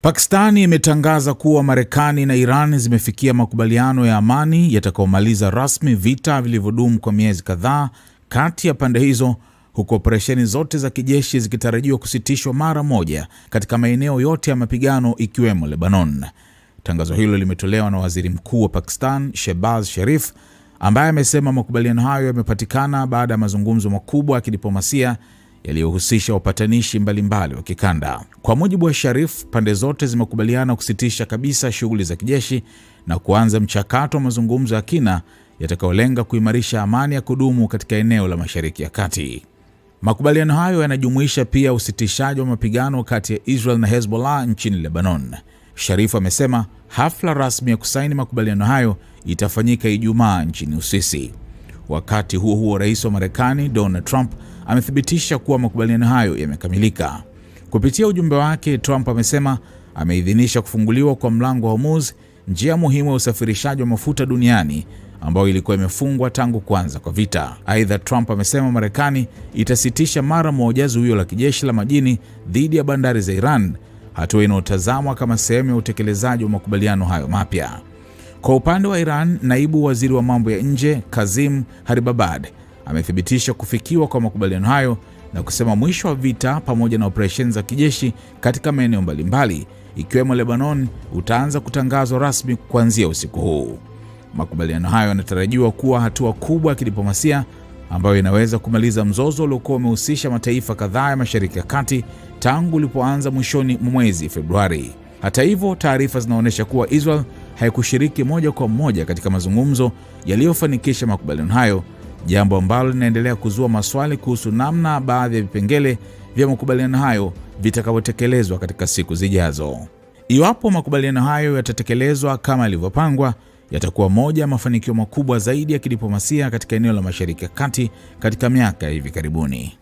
Pakistani imetangaza kuwa Marekani na Iran zimefikia makubaliano ya amani yatakayomaliza rasmi vita vilivyodumu kwa miezi kadhaa kati ya pande hizo, huku operesheni zote za kijeshi zikitarajiwa kusitishwa mara moja katika maeneo yote ya mapigano ikiwemo Lebanon. Tangazo hilo limetolewa na Waziri Mkuu wa Pakistan, Shehbaz Sharif, ambaye amesema makubaliano hayo yamepatikana baada ya mazungumzo makubwa ya kidiplomasia yaliyohusisha wapatanishi mbalimbali wa kikanda. Kwa mujibu wa Sharif, pande zote zimekubaliana kusitisha kabisa shughuli za kijeshi na kuanza mchakato wa mazungumzo ya kina yatakayolenga kuimarisha amani ya kudumu katika eneo la Mashariki ya Kati. Makubaliano hayo yanajumuisha pia usitishaji wa mapigano kati ya Israel na Hezbollah nchini Lebanon. Sharif amesema hafla rasmi ya kusaini makubaliano hayo itafanyika Ijumaa nchini Uswisi. Wakati huo huo, Rais wa Marekani Donald Trump amethibitisha kuwa makubaliano hayo yamekamilika. Kupitia ujumbe wake, Trump amesema ameidhinisha kufunguliwa kwa mlango wa Hormuz, njia muhimu ya usafirishaji wa mafuta duniani ambayo ilikuwa imefungwa tangu kuanza kwa vita. Aidha, Trump amesema Marekani itasitisha mara moja zuio la kijeshi la majini dhidi ya bandari za Iran, hatua inayotazamwa kama sehemu ya utekelezaji wa makubaliano hayo mapya. Kwa upande wa Iran, naibu waziri wa mambo ya nje Kazim Haribabad amethibitisha kufikiwa kwa makubaliano hayo na kusema mwisho wa vita pamoja na operesheni za kijeshi katika maeneo mbalimbali ikiwemo Lebanon utaanza kutangazwa rasmi kuanzia usiku huu. Makubaliano hayo yanatarajiwa kuwa hatua kubwa ya kidiplomasia ambayo inaweza kumaliza mzozo uliokuwa umehusisha mataifa kadhaa ya Mashariki ya Kati tangu ulipoanza mwishoni mwa mwezi Februari. Hata hivyo, taarifa zinaonyesha kuwa Israel haikushiriki moja kwa moja katika mazungumzo yaliyofanikisha makubaliano hayo, jambo ambalo linaendelea kuzua maswali kuhusu namna baadhi ya vipengele vya makubaliano hayo vitakavyotekelezwa katika siku zijazo. Iwapo makubaliano hayo yatatekelezwa kama yalivyopangwa, yatakuwa moja ya mafanikio makubwa zaidi ya kidiplomasia katika eneo la Mashariki ya Kati katika miaka ya hivi karibuni.